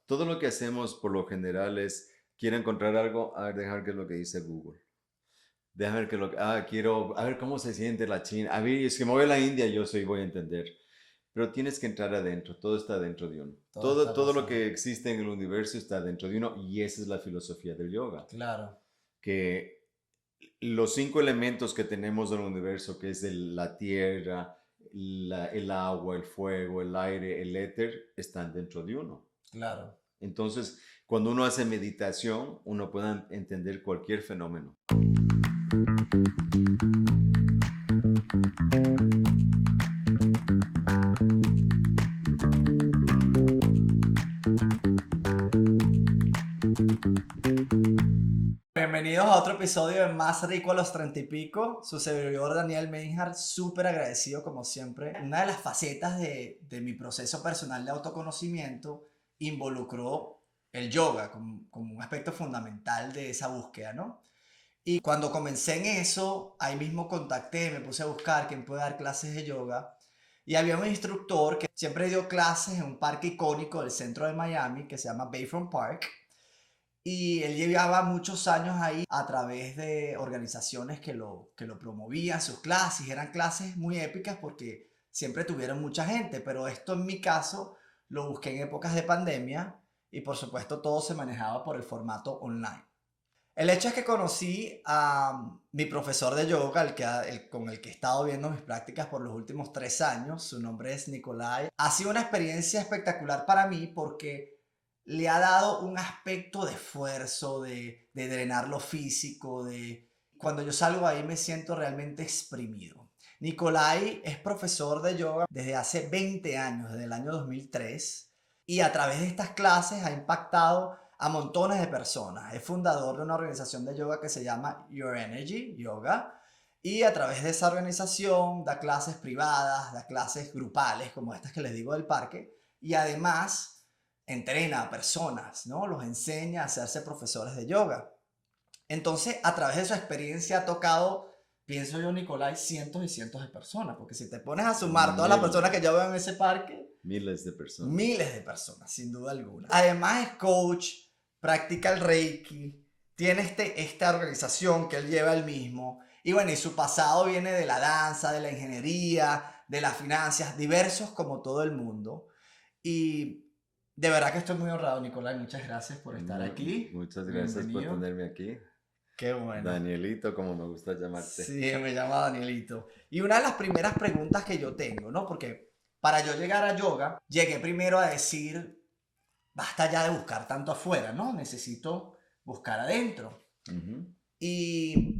todo lo que hacemos por lo general es, quiero encontrar algo, a ver, dejar qué es lo que dice Google. Déjame ver qué es lo que, quiero, a ver cómo se siente la China. A ver, es que me voy a la India, yo soy, voy a entender. Pero tienes que entrar adentro, todo está dentro de uno. Todo Todo, está todo lo pasando. que existe en el universo está dentro de uno y esa es la filosofía del yoga. Claro, Que los cinco elementos que tenemos del universo, que es la tierra, el agua, el fuego, el aire, el éter, están dentro de uno. claro. Entonces, cuando uno hace meditación, uno puede entender cualquier fenómeno. Bienvenidos a otro episodio de Más Rico a los 30 y pico. Su servidor Daniel Meinhardt, súper agradecido como siempre. Una de las facetas de mi proceso personal de autoconocimiento involucró el yoga como un aspecto fundamental de esa búsqueda, ¿no? Y cuando comencé en eso, ahí mismo contacté, me puse a buscar quién puede dar clases de yoga. Y había un instructor que siempre dio clases en un parque icónico del centro de Miami que se llama Bayfront Park. Y él llevaba muchos años ahí a través de organizaciones que lo promovían, sus clases. Eran clases muy épicas porque siempre tuvieron mucha gente, pero esto en mi caso lo busqué en épocas de pandemia y por supuesto todo se manejaba por el formato online. El hecho es que conocí a mi profesor de yoga, con el que he estado viendo mis prácticas por los últimos 3 años. Su nombre es Nicolai. Ha sido una experiencia espectacular para mí porque le ha dado un aspecto de esfuerzo, de drenar lo físico, de cuando yo salgo ahí me siento realmente exprimido. Nicolai es profesor de yoga desde hace 20 años, desde el año 2003, y a través de estas clases ha impactado a montones de personas. Es fundador de una organización de yoga que se llama Your Energy Yoga, y a través de esa organización da clases privadas, da clases grupales como estas que les digo del parque, y además entrena a personas, ¿no? Los enseña a hacerse profesores de yoga. Entonces, a través de su experiencia ha tocado, pienso yo, Nicolai, cientos y cientos de personas, porque si te pones a sumar todas las personas que Miles, yo veo en ese parque, miles de personas. miles de personas, sin duda alguna. Además es coach, practica el Reiki, tiene esta organización que él lleva él mismo. Y bueno, y su pasado viene de la danza, de la ingeniería, de las finanzas, diversos como todo el mundo. Y de verdad que estoy muy honrado, Nicolás. Muchas gracias por estar aquí. Muchas gracias por Bienvenido. tenerme aquí. Qué bueno. Danielito, como me gusta llamarte. Sí, me llama Danielito. Y una de las primeras preguntas que yo tengo, ¿no? Porque para yo llegar a yoga, llegué primero a decir, basta ya de buscar tanto afuera, ¿no? Necesito buscar adentro. Ujú. Y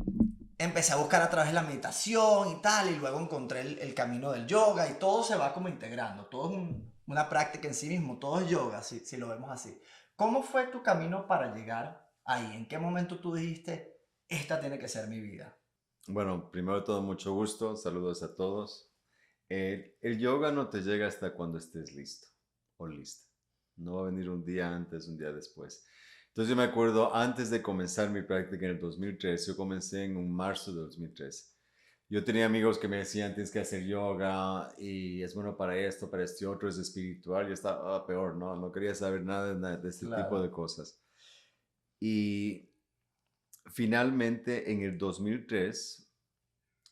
empecé a buscar a través de la meditación y tal, y luego encontré el camino del yoga y todo se va como integrando, todo es una práctica en sí mismo, todo es yoga, si lo vemos así. ¿Cómo fue tu camino para llegar ahí? ¿En qué momento tú dijiste, esta tiene que ser mi vida? Bueno, primero de todo, mucho gusto. Saludos a todos. El yoga no te llega hasta cuando estés listo o lista. No va a venir un día antes, un día después. Entonces yo me acuerdo, antes de comenzar mi práctica en el 2003, yo comencé en un marzo de 2013. Yo tenía amigos que me decían, tienes que hacer yoga y es bueno para esto, para este otro, es espiritual. Yo estaba peor, ¿no? No quería saber nada de este tipo Claro. de cosas. Y finalmente en el 2003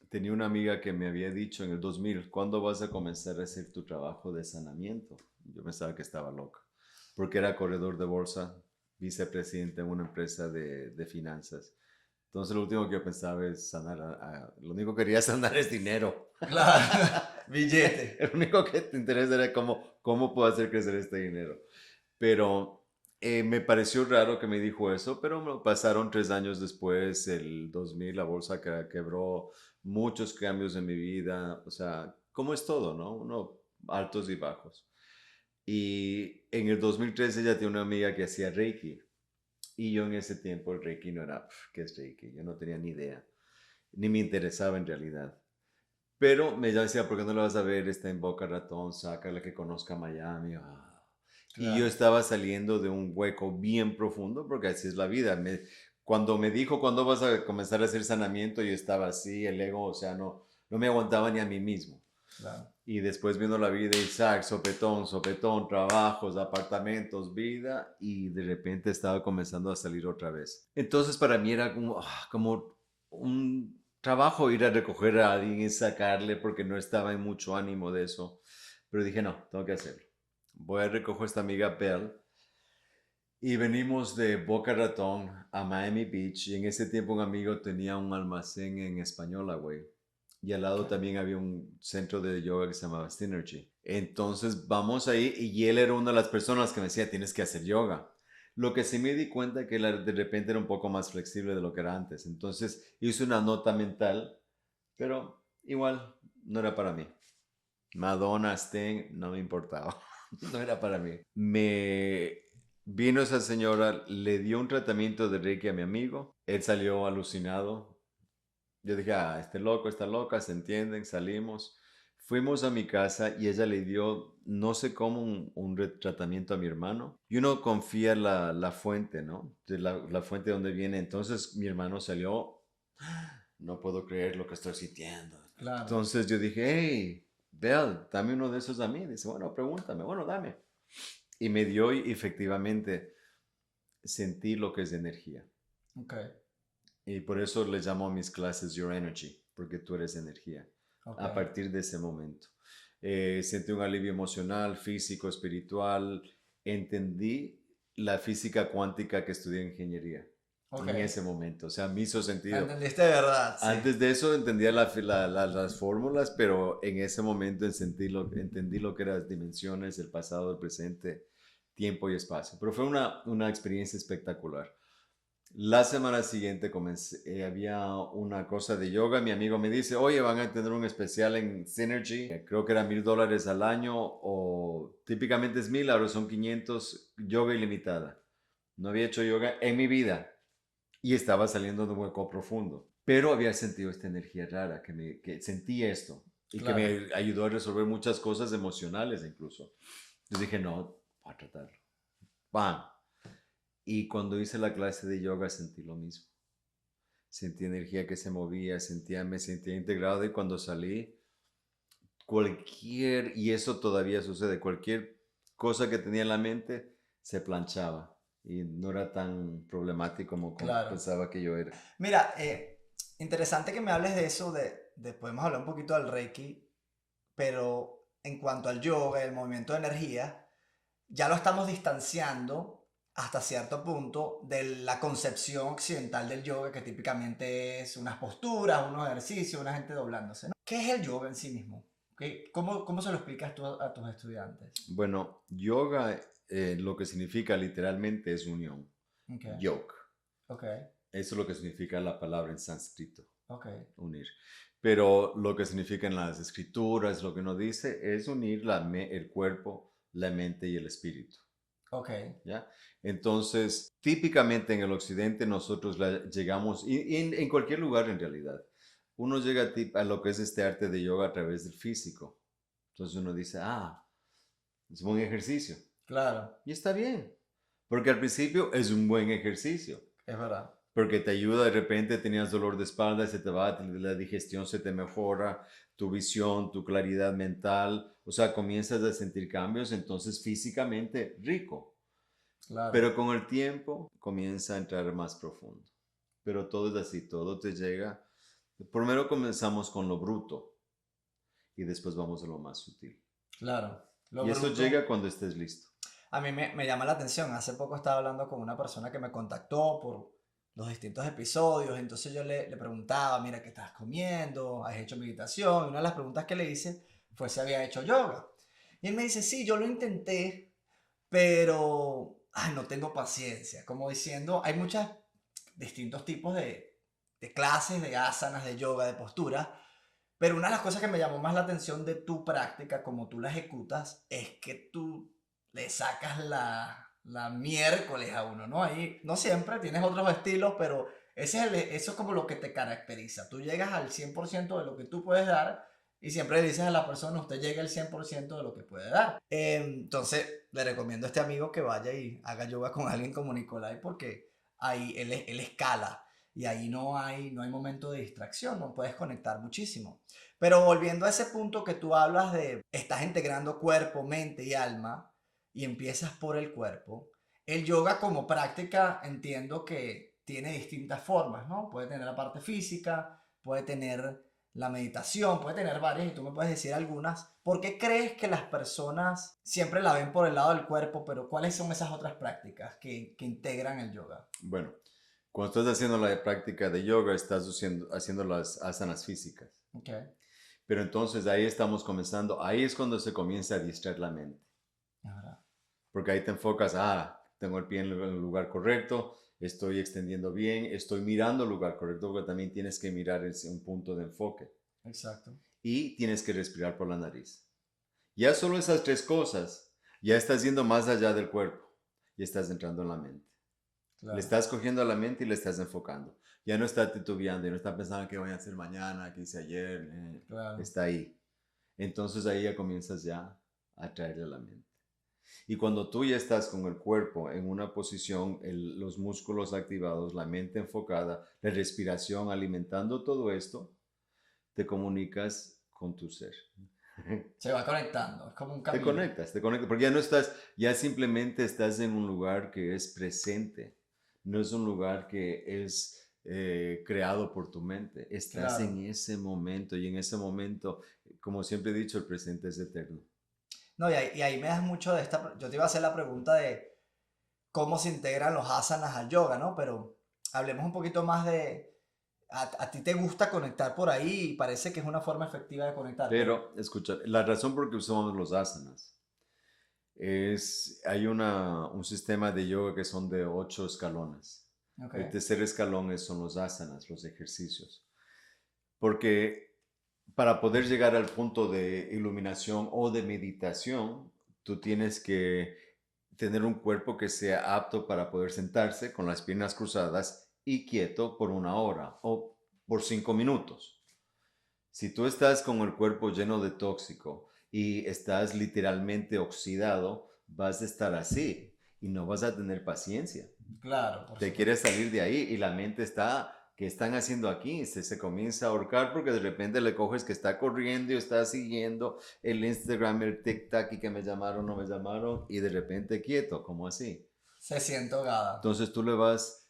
tenía una amiga que me había dicho en el 2000, ¿cuándo vas a comenzar a hacer tu trabajo de sanamiento? Yo pensaba que estaba loca, porque era corredor de bolsa, vicepresidente en una empresa de finanzas. Entonces lo último que yo pensaba es sanar, lo único que quería sanar es dinero. Claro, billete. Lo único que te interesa era cómo puedo hacer crecer este dinero. Pero me pareció raro que me dijo eso, pero pasaron 3 años después, el 2000, la bolsa quebró, muchos cambios en mi vida, o sea, como es todo, ¿no? Uno, altos y bajos. Y en el 2013 ella tiene una amiga que hacía Reiki. Y yo en ese tiempo el Reiki no era, ¿qué es Reiki? Yo no tenía ni idea, ni me interesaba en realidad. Pero me decía, ¿por qué no lo vas a ver? Está en Boca Ratón, sácala que conozca Miami. Y yo Claro. estaba saliendo de un hueco bien profundo, porque así es la vida. Cuando me dijo, ¿cuándo vas a comenzar a hacer sanamiento? Yo estaba así, el ego, o sea, no me aguantaba ni a mí mismo. Claro. Y después vino la vida, Isaac, sopetón, sopetón, trabajos, apartamentos, vida, y de repente estaba comenzando a salir otra vez. Entonces para mí era como, como un trabajo ir a recoger a alguien y sacarle porque no estaba en mucho ánimo de eso. Pero dije, no, tengo que hacerlo. Voy a recoger a esta amiga Belle y venimos de Boca Ratón a Miami Beach y en ese tiempo un amigo tenía un almacén en Española, güey. Y al lado Ok. también había un centro de yoga que se llamaba Synergy. Entonces vamos ahí y él era una de las personas que me decía, tienes que hacer yoga. Lo que sí me di cuenta que de repente era un poco más flexible de lo que era antes. Entonces hice una nota mental, pero igual no era para mí. Madonna, Sting, no me importaba. No era para mí. Me vino esa señora, le dio un tratamiento de Reiki a mi amigo. Él salió alucinado. Yo dije, este loco, esta loca, se entienden, salimos. Fuimos a mi casa y ella le dio, no sé cómo, un tratamiento a mi hermano. Y uno confía en la fuente, ¿no? De la fuente donde viene. Entonces mi hermano salió, no puedo creer lo que estoy sintiendo. Claro. Entonces yo dije, hey, Bell, dame uno de esos a mí. Dice, bueno, pregúntame, bueno, dame. Y me dio y efectivamente sentí lo que es energía. Ok. Y por eso le llamo a mis clases Your Energy, porque tú eres energía. Ok. A partir de ese momento. Sentí un alivio emocional, físico, espiritual. Entendí la física cuántica que estudié en ingeniería Ok. en ese momento. O sea, me hizo ¿La sentido. entendiste de verdad? Sí. Antes de eso entendía las fórmulas, pero en ese momento entendí lo que eran las dimensiones, el pasado, el presente, tiempo y espacio. Pero fue una experiencia espectacular. La semana siguiente había una cosa de yoga. Mi amigo me dice, oye, van a tener un especial en Synergy. Creo que era $1,000 al año o típicamente es 1,000, ahora son 500, yoga ilimitada. No había hecho yoga en mi vida y estaba saliendo de un hueco profundo. Pero había sentido esta energía rara, que sentí esto y que Claro. me ayudó a resolver muchas cosas emocionales incluso. Entonces dije, no, voy a tratarlo. ¡Pam! Y cuando hice la clase de yoga sentí lo mismo. Sentí energía que se movía, me sentía integrado y cuando salí, y eso todavía sucede, cualquier cosa que tenía en la mente se planchaba y no era tan problemático como Claro. pensaba que yo era. Mira, interesante que me hables de eso, podemos hablar un poquito del Reiki, pero en cuanto al yoga y el movimiento de energía, ya lo estamos distanciando hasta cierto punto de la concepción occidental del yoga, que típicamente es unas posturas, unos ejercicios, una gente doblándose, ¿no? ¿Qué es el yoga en sí mismo? ¿Cómo se lo explicas tú a tus estudiantes? Bueno, yoga lo que significa literalmente es unión, Ok, yoke. ok, Eso es lo que significa la palabra en sánscrito, ok, unir. Pero lo que significa en las escrituras, lo que uno dice, es unir el cuerpo, la mente y el espíritu. ok, ¿Ya? Entonces, típicamente en el occidente nosotros llegamos, y en cualquier lugar en realidad, uno llega a lo que es este arte de yoga a través del físico. Entonces uno dice, es un buen ejercicio. claro, Y está bien, porque al principio es un buen ejercicio, es verdad, porque te ayuda, de repente tenías dolor de espalda, se te va, la digestión se te mejora, tu visión, tu claridad mental, o sea, comienzas a sentir cambios, entonces físicamente rico. claro, Pero con el tiempo comienza a entrar más profundo. Pero todo es así, todo te llega. Primero comenzamos con lo bruto y después vamos a lo más sutil. claro. Lo Y eso llega bruto. cuando estés listo. A mí me llama la atención. Hace poco estaba hablando con una persona que me contactó por los distintos episodios. Entonces yo le preguntaba, mira, ¿qué estás comiendo? ¿Has hecho meditación? Y una de las preguntas que le hice fue si había hecho yoga. Y él me dice, sí, yo lo intenté, pero ay, no tengo paciencia. Como diciendo, hay muchos distintos tipos de clases, de asanas, de yoga, de posturas. Pero una de las cosas que me llamó más la atención de tu práctica, como tú la ejecutas, es que tú le sacas la miércoles a uno, ¿no? Ahí no siempre, tienes otros estilos, pero eso es como lo que te caracteriza. Tú llegas al 100% de lo que tú puedes dar y siempre le dices a la persona, usted llega al 100% de lo que puede dar. Entonces, le recomiendo a este amigo que vaya y haga yoga con alguien como Nicolai porque ahí él escala. y ahí no hay momento de distracción, no puedes conectar muchísimo. Pero volviendo a ese punto que tú hablas de, estás integrando cuerpo, mente y alma y empiezas por el cuerpo, el yoga como práctica entiendo que tiene distintas formas, ¿no? Puede tener la parte física, puede tener la meditación, puede tener varias y tú me puedes decir algunas. ¿Por qué crees que las personas siempre la ven por el lado del cuerpo, pero cuáles son esas otras prácticas que integran el yoga? Bueno, cuando estás haciendo la práctica de yoga, estás haciendo las asanas físicas. Ok, Pero entonces ahí estamos comenzando, ahí es cuando se comienza a distraer la mente. es verdad. Porque ahí te enfocas, tengo el pie en el lugar correcto, estoy extendiendo bien, estoy mirando el lugar correcto, porque también tienes que mirar un punto de enfoque. Exacto. Y tienes que respirar por la nariz. Ya solo esas tres cosas, ya estás yendo más allá del cuerpo y estás entrando en la mente. Le Claro, estás cogiendo a la mente y le estás enfocando. Ya no está titubeando y no está pensando qué voy a hacer mañana, qué hice ayer. claro. Está ahí. Entonces ahí ya comienzas ya a traerle a la mente. Y cuando tú ya estás con el cuerpo en una posición, los músculos activados, la mente enfocada, la respiración, alimentando todo esto, te comunicas con tu ser. Se va conectando, es como un Te camino. conectas, te conectas, porque ya no estás, ya simplemente estás en un lugar que es presente, no es un lugar que es creado por tu mente, estás Claro. en ese momento y en ese momento, como siempre he dicho, el presente es eterno. No, y ahí me das mucho de esta. Yo te iba a hacer la pregunta de cómo se integran los asanas al yoga, ¿no? Pero hablemos un poquito más de. A ti te gusta conectar por ahí y parece que es una forma efectiva de conectar, pero. Pero, escucha, la razón por que usamos los asanas hay un sistema de yoga que son de 8 escalones. Ok, El tercer escalón son los asanas, los ejercicios. Porque para poder llegar al punto de iluminación o de meditación, tú tienes que tener un cuerpo que sea apto para poder sentarse con las piernas cruzadas y quieto por 1 hora o por 5 minutos. Si tú estás con el cuerpo lleno de tóxico y estás literalmente oxidado, vas a estar así y no vas a tener paciencia. claro, por Te supuesto. quieres salir de ahí y la mente está, ¿qué están haciendo aquí? Se comienza a ahorcar porque de repente le coges que está corriendo y está siguiendo el Instagram, el TikTok y que me llamaron, no me llamaron y de repente quieto, como así. Se siente ahogada. Entonces tú le vas,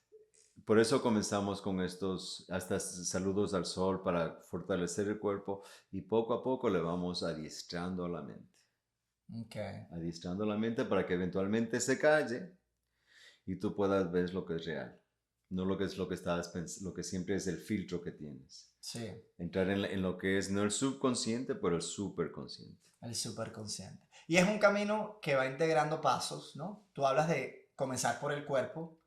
por eso comenzamos con estos, hasta saludos al sol para fortalecer el cuerpo y poco a poco le vamos adiestrando la mente. Ok. Adiestrando la mente para que eventualmente se calle y tú puedas ver lo que es real, no lo que es lo que estabas lo que siempre es el filtro que tienes. Sí, Entrar en lo que es no el subconsciente, pero el superconsciente. el superconsciente. Y es un camino que va integrando pasos, ¿no? Tú hablas de comenzar por el cuerpo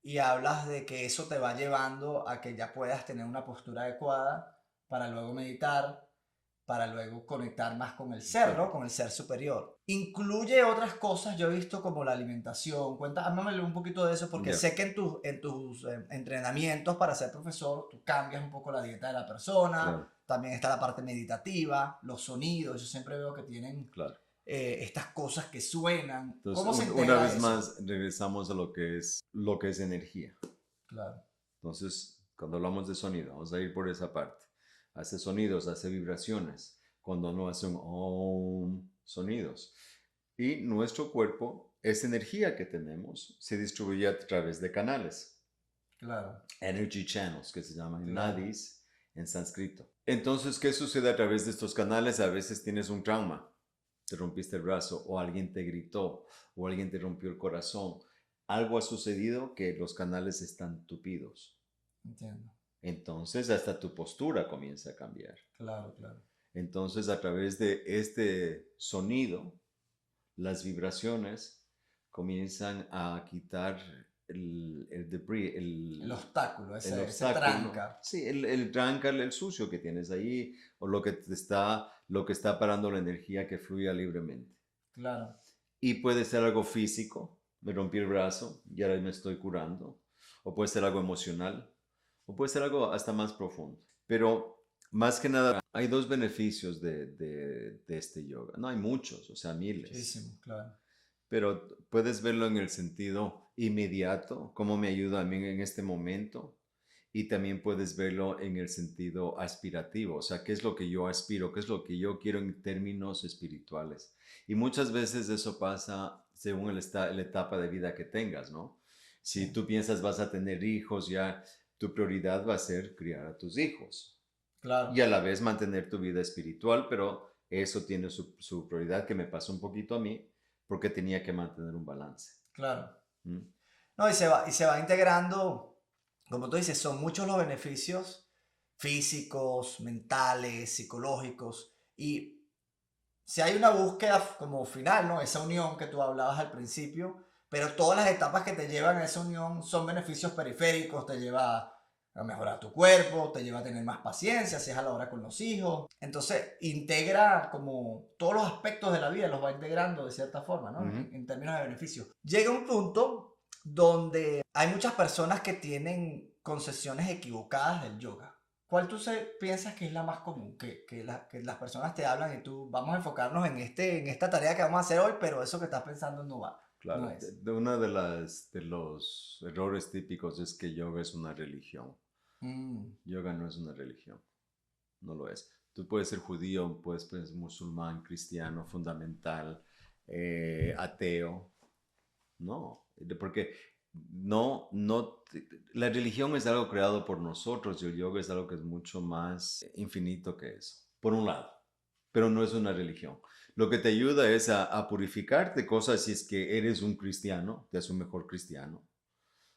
y hablas de que eso te va llevando a que ya puedas tener una postura adecuada para luego meditar, para luego conectar más con el ser, ¿no? Correcto. Con el ser superior. Incluye otras cosas, yo he visto como la alimentación. Háblame un poquito de eso porque Ya. sé que en tus entrenamientos para ser profesor tú cambias un poco la dieta de la persona, Claro, también está la parte meditativa, los sonidos, yo siempre veo que tienen claro. estas cosas que suenan. Entonces, ¿Cómo se una integra vez eso? más, regresamos a lo que es energía. Claro, Entonces, cuando hablamos de sonido, vamos a ir por esa parte. Hace sonidos, hace vibraciones. Cuando no hace un om, sonidos. Y nuestro cuerpo, esa energía que tenemos, se distribuye a través de canales. claro, Energy channels, que se llaman claro. nadis en sánscrito. Entonces, ¿qué sucede a través de estos canales? A veces tienes un trauma, te rompiste el brazo, o alguien te gritó, o alguien te rompió el corazón. Algo ha sucedido que los canales están tupidos. Entiendo. Entonces, hasta tu postura comienza a cambiar. Claro, claro. Entonces, a través de este sonido, las vibraciones comienzan a quitar el debris, El obstáculo, el ese obstáculo, tranca. sí, el tranca, el sucio que tienes ahí, o lo que está parando la energía que fluya libremente. Claro, Y puede ser algo físico, me rompí el brazo y ahora me estoy curando, o puede ser algo emocional, o puede ser algo hasta más profundo. Pero más que nada, hay dos beneficios de este yoga. No hay muchos, o sea, miles. muchísimo, claro. Pero puedes verlo en el sentido inmediato, cómo me ayuda a mí en este momento, y también puedes verlo en el sentido aspirativo, o sea, qué es lo que yo aspiro, qué es lo que yo quiero en términos espirituales. Y muchas veces eso pasa según la etapa de vida que tengas, ¿no? Sí, Si tú piensas vas a tener hijos, ya tu prioridad va a ser criar a tus hijos y claro, a la vez mantener tu vida espiritual, pero eso tiene su prioridad que me pasó un poquito a mí porque tenía que mantener un balance. claro. ¿Mm? No, y se va integrando, como tú dices, son muchos los beneficios físicos, mentales, psicológicos. Y si hay una búsqueda como final, ¿no? Esa unión que tú hablabas al principio, pero todas las etapas que te llevan a esa unión son beneficios periféricos, te lleva a mejorar tu cuerpo, te lleva a tener más paciencia, si es a la hora con los hijos. Entonces, integra como todos los aspectos de la vida, los va integrando de cierta forma, ¿no? Ujú. En términos de beneficios. Llega un punto donde hay muchas personas que tienen concepciones equivocadas del yoga. ¿Cuál piensas que es la más común? Que las personas te hablan y tú vamos a enfocarnos en esta tarea que vamos a hacer hoy, pero eso que estás pensando no va, no Claro, es. una de los errores típicos es que yoga es una religión. Mm, Yoga no es una religión, no lo es. Tú puedes ser judío, puedes ser musulmán, cristiano, fundamental, ateo. No, porque la religión es algo creado por nosotros y el yoga es algo que es mucho más infinito que eso, por un lado, pero no es una religión. Lo que te ayuda es a purificarte cosas si es que eres un cristiano, te hace un mejor cristiano.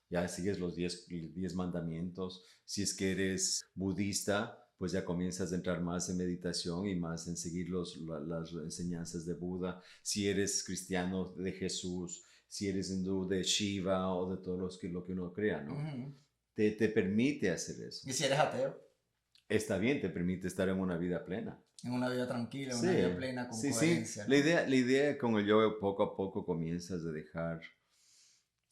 Ya sigues los 10 mandamientos. Si es que eres budista, pues ya comienzas a entrar más en meditación y más en seguir las enseñanzas de Buda. Si eres cristiano de Jesús, si eres hindú de Shiva o de todos lo que uno crea, ¿no? ujú. Te permite hacer eso. Y si eres ateo, Está bien, te permite estar en una vida plena. en una vida tranquila, una Sí, vida plena, con sí, sí. coherencia, ¿no? La idea con el yoga poco a poco comienzas a dejar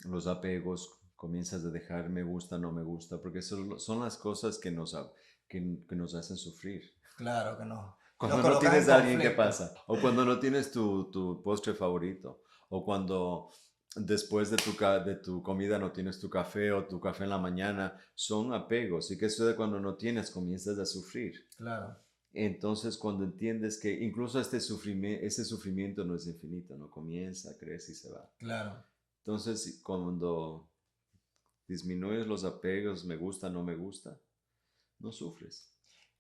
los apegos, comienzas a dejar me gusta, no me gusta, porque son las cosas que nos hacen sufrir. Claro que no. Nos Cuando no colocas en tienes a alguien, ¿qué conflicto. pasa? O cuando no tienes tu postre favorito, o cuando después de tu comida no tienes tu café o tu café en la mañana, son apegos. ¿Y qué sucede cuando no tienes? Comienzas a sufrir. Claro, Entonces, cuando entiendes que incluso ese sufrimiento no es infinito, no comienza, crece y se va. claro, Entonces, cuando disminuyes los apegos, me gusta, no me gusta, no sufres.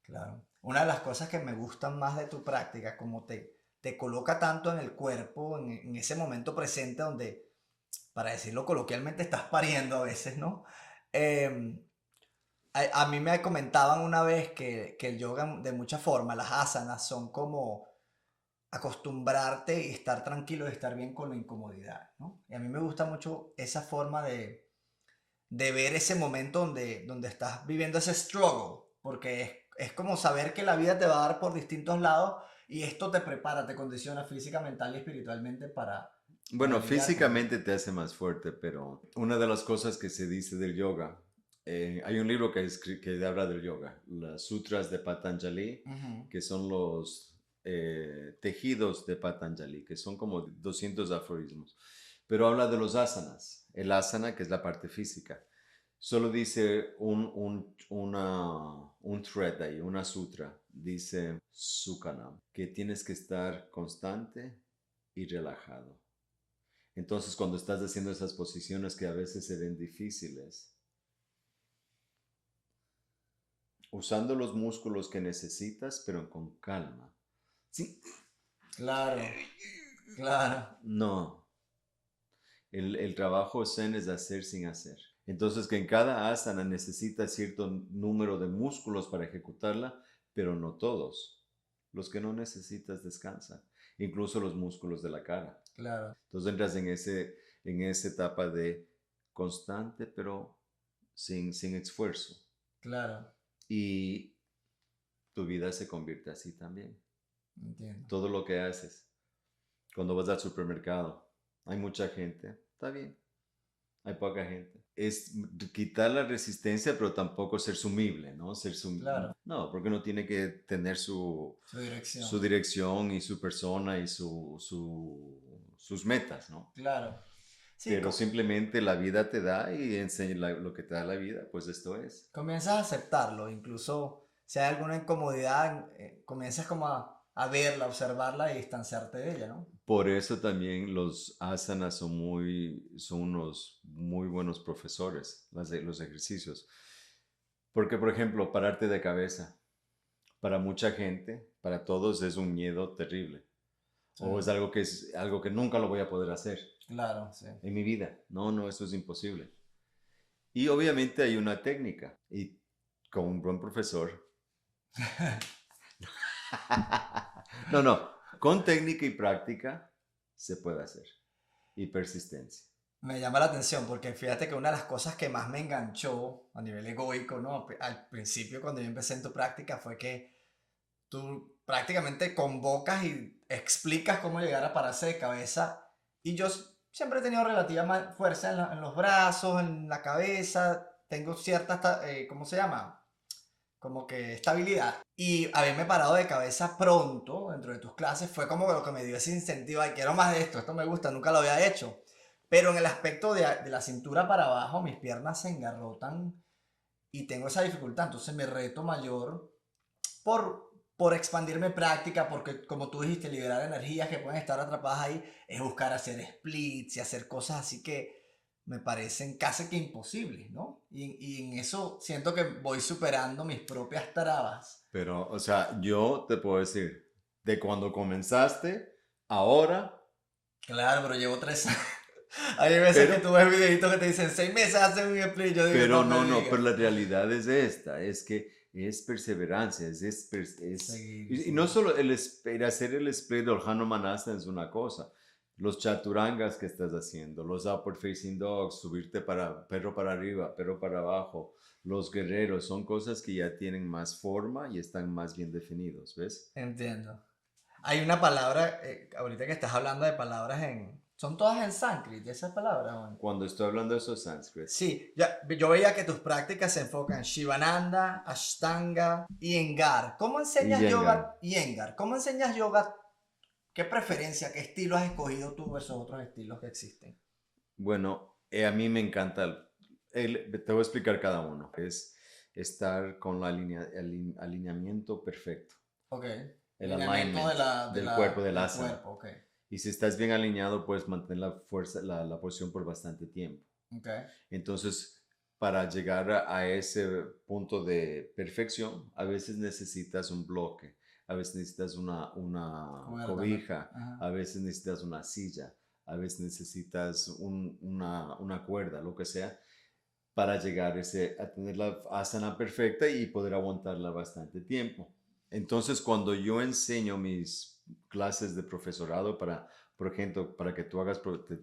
claro. Una de las cosas que me gustan más de tu práctica, como te coloca tanto en el cuerpo, en ese momento presente donde, para decirlo coloquialmente, estás pariendo a veces, ¿no? Em, a mí me comentaban una vez que el yoga de muchas formas, las asanas, son como acostumbrarte y estar tranquilo y estar bien con la incomodidad, ¿no? Y a mí me gusta mucho esa forma de ver ese momento donde estás viviendo ese struggle, porque es como saber que la vida te va a dar por distintos lados y esto te prepara, te condiciona física, mental y espiritualmente para Bueno, lidiar con ello. físicamente te hace más fuerte, pero una de las cosas que se dice del yoga, hay un libro que habla del yoga, las sutras de Patanjali, Ujú, que son los tejidos de Patanjali, que son como 200 aforismos, pero habla de los asanas, el asana, que es la parte física. Solo dice un thread ahí, una sutra, dice Sukhanam, que tienes que estar constante y relajado. Entonces, cuando estás haciendo esas posiciones que a veces se ven difíciles, usando los músculos que necesitas, pero con calma. Sí, claro, claro, no, el trabajo zen es hacer sin hacer. Entonces, que en cada asana necesita cierto número de músculos para ejecutarla, pero no todos. Los que no necesitas descansan, incluso los músculos de la cara. claro, Entonces entras en esa etapa de constante, pero sin esfuerzo. claro, Y tu vida se convierte así también. entiendo. Todo lo que haces. Cuando vas al supermercado, hay mucha gente, está bien, hay poca gente. Es quitar la resistencia, pero tampoco ser sumible, ¿no? Claro, No, porque uno tiene que tener su su dirección, dirección y su persona y sus metas, ¿no? claro. Sí, pero simplemente la vida te da y enseña lo que te da la vida, pues esto es. comienzas a aceptarlo, incluso si hay alguna incomodidad, comienzas como a verla, a observarla y distanciarte de ella, ¿no? Por eso también los asanas son unos muy buenos profesores, los ejercicios. Porque, por ejemplo, pararte de cabeza, para mucha gente, para todos es un miedo terrible. Sí, O es algo que nunca lo voy a poder hacer claro, sí. en mi vida. No, no, eso es imposible. Y obviamente hay una técnica. Y con un buen profesor. No, no. Con técnica y práctica se puede hacer. Y persistencia. Me llama la atención porque fíjate que una de las cosas que más me enganchó a nivel egoico, ¿no? Al principio cuando yo empecé en tu práctica fue que tú prácticamente convocas y explicas cómo llegar a pararse de cabeza y yo siempre he tenido relativa fuerza en los brazos, en la cabeza, tengo cierta, ¿cómo se llama? Como que estabilidad. Y haberme parado de cabeza pronto dentro de tus clases fue como lo que me dio ese incentivo, ay, quiero más de esto me gusta, nunca lo había hecho. Pero en el aspecto de la cintura para abajo, mis piernas se engarrotan y tengo esa dificultad. Entonces mi reto mayor por expandirme práctica, porque como tú dijiste, liberar energías que pueden estar atrapadas ahí, es buscar hacer splits y hacer cosas así que me parecen casi que imposibles, ¿no? Y en eso siento que voy superando mis propias trabas. Pero, o sea, yo te puedo decir, de cuando comenzaste, ahora, Claro, pero llevo 3 años. Hay veces que pero tú ves videitos que te dicen 6 meses hacen un split. Yo digo, Pero no me no, no, pero digas. la realidad es esta, es que es perseverancia, Seguir, y no sí. solo hacer el split del Hanumanasana es una cosa, los chaturangas que estás haciendo, los upward facing dogs, subirte para perro para arriba, perro para abajo, los guerreros, son cosas que ya tienen más forma y están más bien definidos, ¿ves? Entiendo. Hay una palabra, ahorita que estás hablando de palabras Son todas en sánscrito, esas palabras, Juan. Cuando estoy hablando de eso es sánscrito. Sí, yo veía que tus prácticas se enfocan en Shivananda, Ashtanga y Engar. ¿Cómo Y enseñas Yengar. yoga y Engar? ¿Cómo enseñas yoga? ¿Qué preferencia, qué estilo has escogido tú versus otros estilos que existen? Bueno, a mí me encanta, te voy a explicar cada uno, es estar con el alineamiento perfecto, Ok. el Lineamiento alignment del cuerpo, del del asana. cuerpo, ok. Y si estás bien alineado, puedes mantener la fuerza, la posición por bastante tiempo. Ok. Entonces, para llegar a ese punto de perfección, a veces necesitas un bloque, a veces necesitas una Cuerda, ¿no? cobija, Ajá. a veces necesitas una silla, a veces necesitas una cuerda, lo que sea, para llegar a tener la asana perfecta y poder aguantarla bastante tiempo. Entonces, cuando yo enseño mis clases de profesorado por ejemplo, para que tú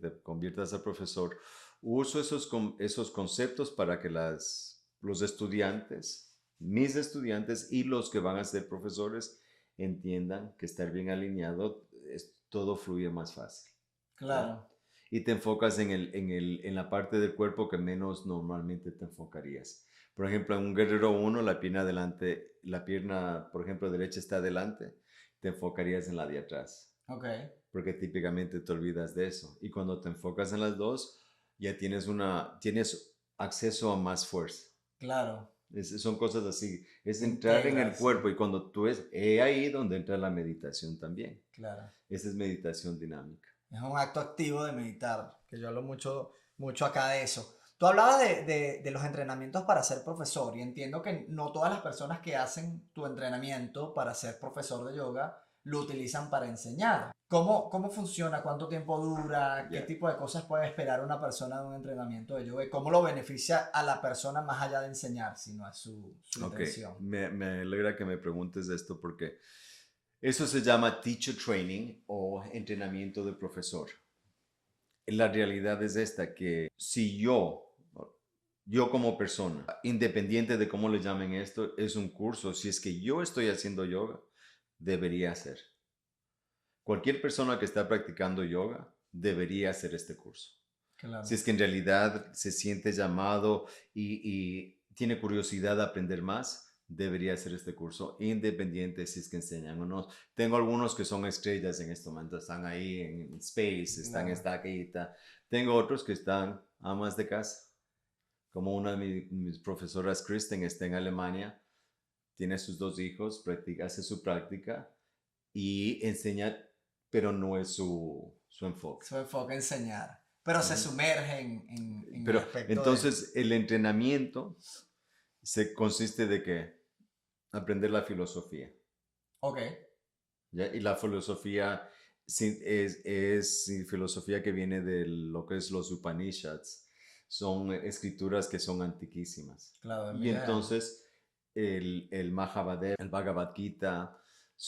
te conviertas a profesor, uso esos conceptos para que los estudiantes, mis estudiantes y los que van a ser profesores entiendan que estar bien alineado, todo fluye más fácil, ¿ya? Claro. Y te enfocas en la parte del cuerpo que menos normalmente te enfocarías. Por ejemplo, en un guerrero uno la pierna adelante, la pierna, por ejemplo, derecha está adelante, te enfocarías en la de atrás, Ok. porque típicamente te olvidas de eso. Y cuando te enfocas en las dos, ya tienes acceso a más fuerza. Claro. Son cosas así, es entrar en el Integras, sí. cuerpo y cuando tú ahí donde entra la meditación también. Claro. Esa es meditación dinámica. Es un acto activo de meditar, que yo hablo mucho, mucho acá de eso. Tú hablabas de los entrenamientos para ser profesor y entiendo que no todas las personas que hacen tu entrenamiento para ser profesor de yoga lo utilizan para enseñar. ¿Cómo funciona? ¿Cuánto tiempo dura? ¿Qué Ya. tipo de cosas puede esperar una persona de un entrenamiento de yoga? ¿Y cómo lo beneficia a la persona más allá de enseñar, si no es su Ok, intención? me alegra que me preguntes esto porque eso se llama teacher training o entrenamiento de profesor. La realidad es esta, que si yo como persona, independiente de cómo le llamen esto, es un curso, si es que yo estoy haciendo yoga, debería hacer. Cualquier persona que está practicando yoga debería hacer este curso. Si Claro. es que en realidad se siente llamado y tiene curiosidad de aprender más, debería hacer este curso, independiente si es que enseñan o no. Tengo algunos que son estrellas en este momento, están ahí en Space, están en Claro. esta aquita, Tengo otros que están amas de casa, como una de mis profesoras, Kristen, está en Alemania, tiene sus dos hijos, hace su práctica y enseña, pero no es su enfoque. Su enfoque es enseñar, pero se Ujú. sumerge en el Pero aspecto de... entonces el entrenamiento se consiste de que aprender la filosofía. Ok, ¿Ya? Y la filosofía es filosofía que viene de lo que es los Upanishads. Son escrituras que son antiquísimas. claro, de Y miles de años. entonces el Mahabharata, el Bhagavad Gita,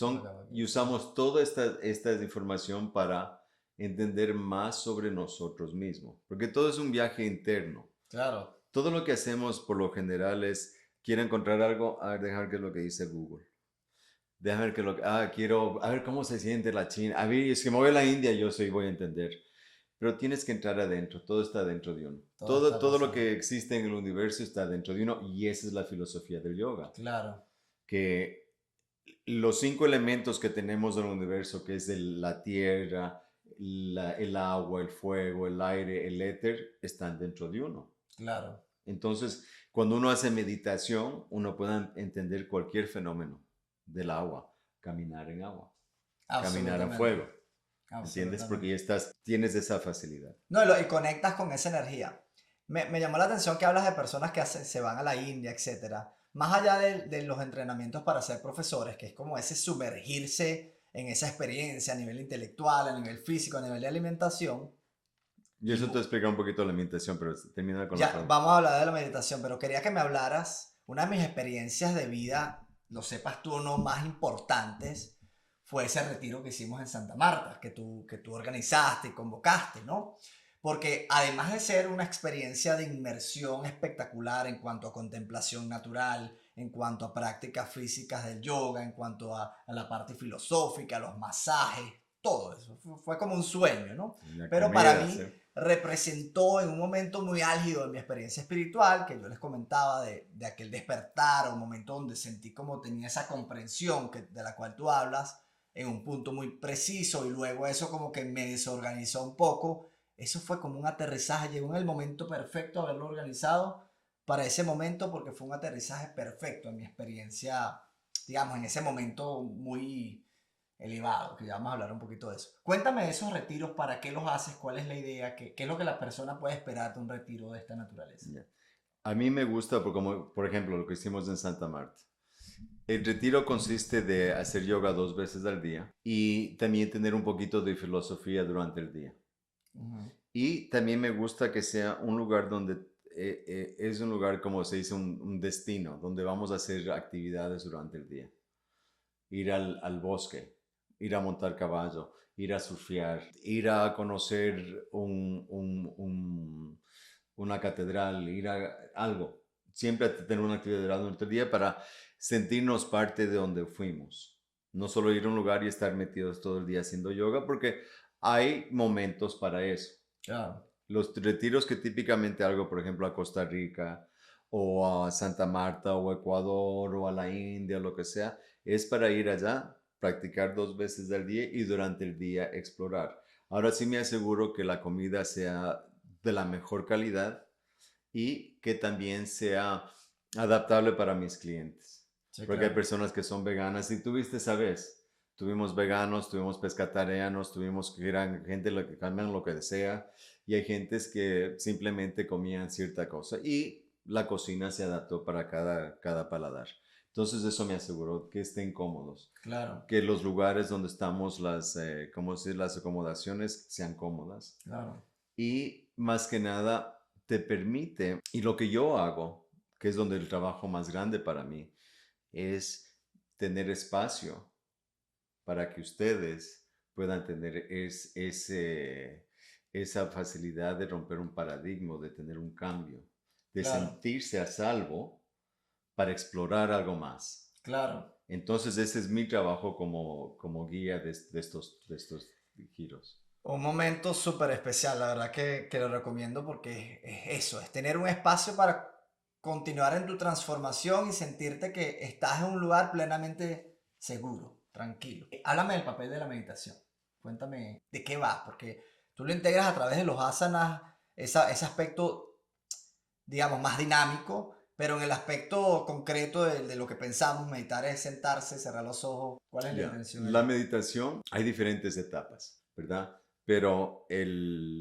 Bhagavad y Gita. usamos toda esta información para entender más sobre nosotros mismos. Porque todo es un viaje interno. Claro, Todo lo que hacemos por lo general es, quiero encontrar algo, a ver, dejar que es lo que dice Google. Déjame ver quiero, a ver cómo se siente la China. A ver, es que me voy a la India, yo sí voy a entender. Pero tienes que entrar adentro, todo está dentro de uno. todo Todo, está todo lo pasando. que existe en el universo está dentro de uno y esa es la filosofía del yoga. Claro, Que los 5 elementos que tenemos en el universo, que es la tierra, el agua, el fuego, el aire, el éter, están dentro de uno. claro. Entonces, cuando uno hace meditación, uno puede entender cualquier fenómeno del agua, caminar en agua, caminar en Absolutamente, fuego, ¿entiendes? Porque absolutamente. ya tienes esa facilidad. No, y conectas con esa energía. Me llamó la atención que hablas de personas que se van a la India, etcétera. Más allá de los entrenamientos para ser profesores, que es como ese sumergirse en esa experiencia a nivel intelectual, a nivel físico, a nivel de alimentación. Y Y eso te explica un poquito la meditación, pero termina con la ya pregunta. vamos a hablar de la meditación, pero quería que me hablaras, una de mis experiencias de vida, lo sepas tú o no, más importantes, fue ese retiro que hicimos en Santa Marta, que tú organizaste y convocaste, ¿no? Porque además de ser una experiencia de inmersión espectacular en cuanto a contemplación natural, en cuanto a prácticas físicas del yoga, en cuanto a la parte filosófica, los masajes, todo eso, fue como un sueño, ¿no? La Pero para comida, ¿sí? mí representó en un momento muy álgido de mi experiencia espiritual, que yo les comentaba de aquel despertar, un momento donde sentí como tenía esa comprensión de la cual tú hablas, en un punto muy preciso, y luego eso como que me desorganizó un poco. Eso fue como un aterrizaje, llegó en el momento perfecto haberlo organizado para ese momento, porque fue un aterrizaje perfecto en mi experiencia, digamos, en ese momento muy elevado, que ya vamos a hablar un poquito de eso. Cuéntame de esos retiros, para qué los haces, cuál es la idea, qué es lo que la persona puede esperar de un retiro de esta naturaleza. Ya. A mí me gusta, como por ejemplo lo que hicimos en Santa Marta. El retiro consiste de hacer yoga 2 veces al día y también tener un poquito de filosofía durante el día. Ujú. Y también me gusta que sea un lugar donde es un lugar, como se dice, un destino, donde vamos a hacer actividades durante el día. Ir al bosque, ir a montar caballo, ir a surfear, ir a conocer una catedral, ir a algo. Siempre tener una actividad durante el día para sentirnos parte de donde fuimos. No solo ir a un lugar y estar metidos todo el día haciendo yoga, porque hay momentos para eso. Claro, Los retiros que típicamente hago, por ejemplo, a Costa Rica o a Santa Marta o a Ecuador o a la India, lo que sea, es para ir allá, practicar 2 veces al día y durante el día explorar. Ahora sí me aseguro que la comida sea de la mejor calidad y que también sea adaptable para mis clientes. sí, Porque hay claro. personas que son veganas y tuviste esa vez. Tuvimos veganos, tuvimos pescatarianos, tuvimos que eran gente lo que cambian lo que desea y hay gentes que simplemente comían cierta cosa y la cocina se adaptó para cada paladar. Entonces eso me aseguró que estén cómodos, Claro, que los lugares donde estamos, ¿cómo decir? Las acomodaciones sean cómodas claro, y más que nada te permite, y lo que yo hago, que es donde el trabajo más grande para mí, es tener espacio para que ustedes puedan tener esa facilidad de romper un paradigma, de tener un cambio, de claro, sentirse a salvo para explorar algo más. claro. Entonces ese es mi trabajo como guía de estos giros. Un momento súper especial, la verdad que lo recomiendo, porque es eso, es tener un espacio para continuar en tu transformación y sentirte que estás en un lugar plenamente seguro, tranquilo. Háblame del papel de la meditación. Cuéntame de qué va, porque tú lo integras a través de los asanas, ese aspecto, digamos, más dinámico, pero en el aspecto concreto de lo que pensamos, meditar es sentarse, cerrar los ojos. ¿Cuál es la Ya, intención la allí? meditación, hay diferentes etapas, ¿verdad? Pero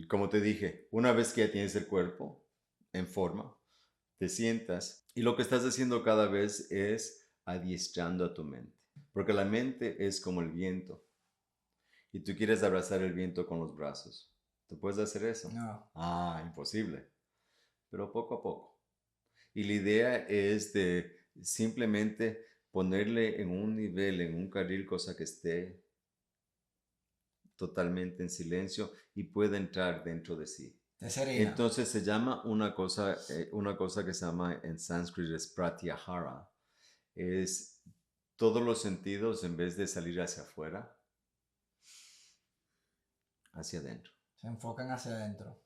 como te dije, una vez que ya tienes el cuerpo en forma, te sientas y lo que estás haciendo cada vez es adiestrando a tu mente, porque la mente es como el viento y tú quieres abrazar el viento con los brazos. ¿Tú puedes hacer eso? No, Ah, imposible, pero poco a poco. Y la idea es de simplemente ponerle en un nivel, en un carril, cosa que esté totalmente en silencio y pueda entrar dentro de sí. te serena. Entonces se llama una cosa que se llama en sánscrito es pratyahara. Es todos los sentidos en vez de salir hacia afuera, hacia adentro. Se enfocan hacia adentro.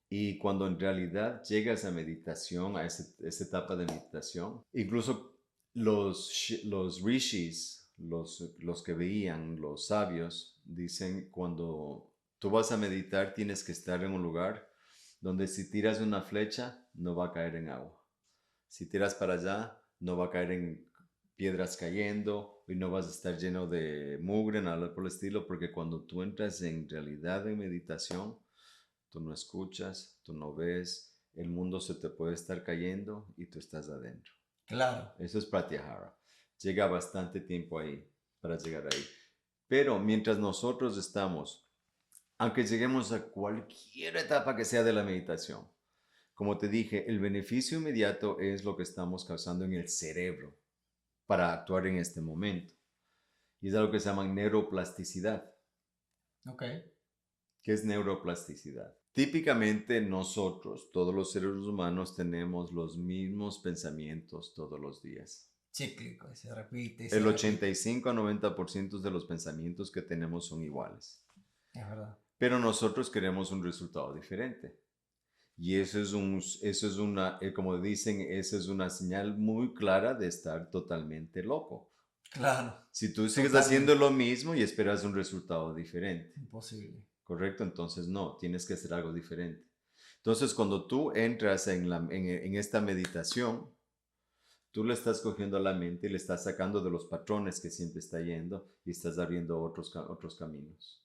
Y cuando en realidad llegas a meditación, esa etapa de meditación, incluso los rishis, los que veían, los sabios, dicen cuando tú vas a meditar tienes que estar en un lugar donde si tiras una flecha no va a caer en agua. Si tiras para allá no va a caer en piedras cayendo y no vas a estar lleno de mugre, nada por el estilo, porque cuando tú entras en realidad en meditación, tú no escuchas, tú no ves, el mundo se te puede estar cayendo y tú estás adentro. Claro, Eso es Pratyahara. Llega bastante tiempo ahí para llegar ahí. Pero mientras nosotros estamos, aunque lleguemos a cualquier etapa que sea de la meditación, como te dije, el beneficio inmediato es lo que estamos causando en el cerebro para actuar en este momento. Y es algo que se llama neuroplasticidad. ok. ¿Qué es neuroplasticidad? Típicamente nosotros, todos los seres humanos, tenemos los mismos pensamientos todos los días. Cíclico, y se repite y se El repite. 85 a 90% de los pensamientos que tenemos son iguales. Es verdad. Pero nosotros queremos un resultado diferente. Y eso es una, como dicen, esa es una señal muy clara de estar totalmente loco. Claro, Si tú sigues haciendo totalmente. lo mismo y esperas un resultado diferente. Imposible. ¿Correcto? Entonces no, tienes que hacer algo diferente. Entonces cuando tú entras en esta meditación, tú le estás cogiendo a la mente y le estás sacando de los patrones que siempre está yendo y estás abriendo otros caminos.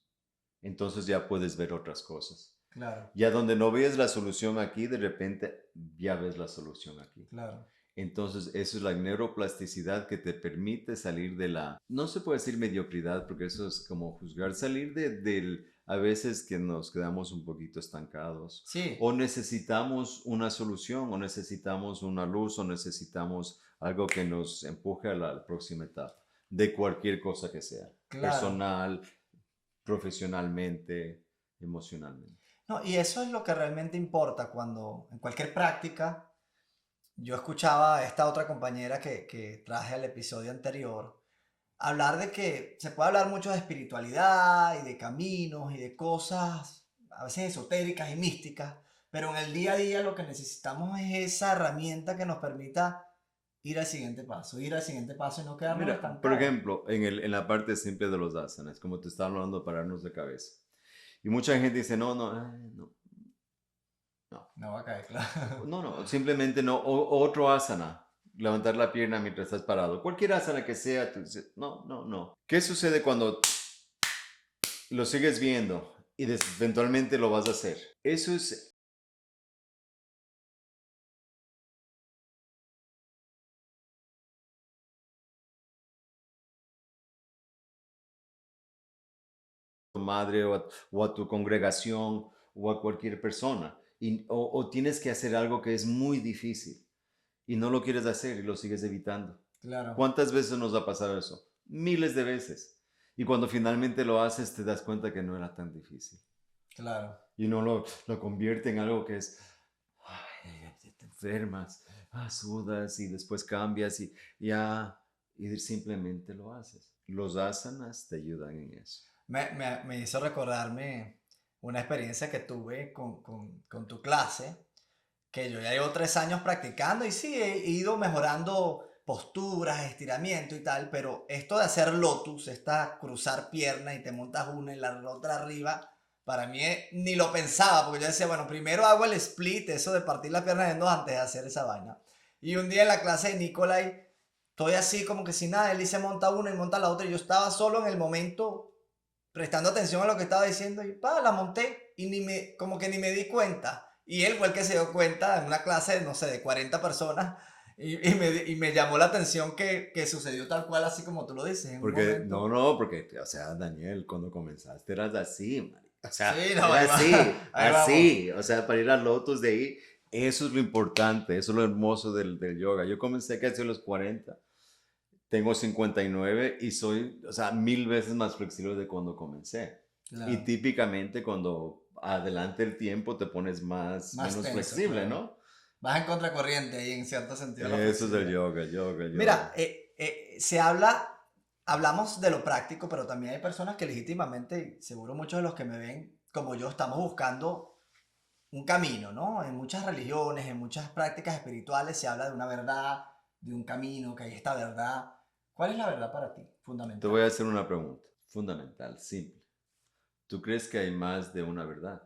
Entonces ya puedes ver otras cosas. Claro, Ya donde no ves la solución aquí, de repente ya ves la solución aquí. claro. Entonces, eso es la neuroplasticidad que te permite salir de no se puede decir mediocridad, porque eso es como juzgar, salir del, a veces que nos quedamos un poquito estancados, Sí, o necesitamos una solución, o necesitamos una luz, o necesitamos algo que nos empuje a la próxima etapa, de cualquier cosa que sea, claro. personal, profesionalmente, emocionalmente. No, y eso es lo que realmente importa cuando en cualquier práctica, yo escuchaba a esta otra compañera que traje al episodio anterior, hablar de que se puede hablar mucho de espiritualidad y de caminos y de cosas a veces esotéricas y místicas, pero en el día a día lo que necesitamos es esa herramienta que nos permita ir al siguiente paso y no quedarnos Mira, por estancados. ejemplo, en la parte simple de los asanas, como te estaba hablando, pararnos de cabeza. Y mucha gente dice, no, no, no, no, No va a caer, claro. no, no, simplemente no. O otro asana, levantar la pierna mientras estás parado. Cualquier asana que sea, tú dices, no, no, no. ¿Qué sucede cuando lo sigues viendo y eventualmente lo vas a hacer? Eso es tu madre o a tu congregación o a cualquier persona. O tienes que hacer algo que es muy difícil y no lo quieres hacer y lo sigues evitando. Claro, ¿Cuántas veces nos ha pasado eso? Miles de veces. Y cuando finalmente lo haces, te das cuenta que no era tan difícil. claro. Y no lo convierte en algo que es, ay, te enfermas, sudas y después cambias y ya, y simplemente lo haces. Los asanas te ayudan en eso. Me hizo recordarme una experiencia que tuve con tu clase, que yo ya llevo 3 años practicando y sí, he ido mejorando posturas, estiramiento y tal, pero esto de hacer lotus, esta cruzar piernas y te montas una y la otra arriba, Para mí ni lo pensaba, porque yo decía, bueno, primero hago el split, eso de partir las piernas en dos antes de hacer esa vaina. Y un día en la clase de Nicolai, estoy así como que sin nada, él dice monta una y monta la otra, y yo estaba solo en el momento prestando atención a lo que estaba diciendo y la monté y como que ni me di cuenta. Y él fue el que se dio cuenta en una clase, no sé, de 40 personas y me llamó la atención que sucedió tal cual, así como tú lo dices, en un Porque, momento. no, porque, o sea, Daniel, cuando comenzaste eras así, man. O Sí, sea, no, era ahí va, así, ahí vamos. así. O sea, para ir a lotos de ahí, eso es lo importante, eso es lo hermoso del yoga. Yo comencé casi a los 40, tengo 59 y soy, o sea, 1000 veces más flexible de cuando comencé. Y Claro, típicamente cuando adelante el tiempo te pones más menos tenso, flexible, claro. ¿no? Vas en contracorriente ahí en cierto sentido la Eso es el flexibilidad. yoga, yoga, Mira, yoga. hablamos de lo práctico, pero también hay personas que legítimamente, y seguro muchos de los que me ven como yo, estamos buscando un camino, ¿no? En muchas religiones, en muchas prácticas espirituales se habla de una verdad, de un camino, que hay esta verdad. ¿Cuál es la verdad para ti? Te voy Fundamental. a hacer una pregunta, fundamental, simple. ¿Tú crees que hay más de una verdad?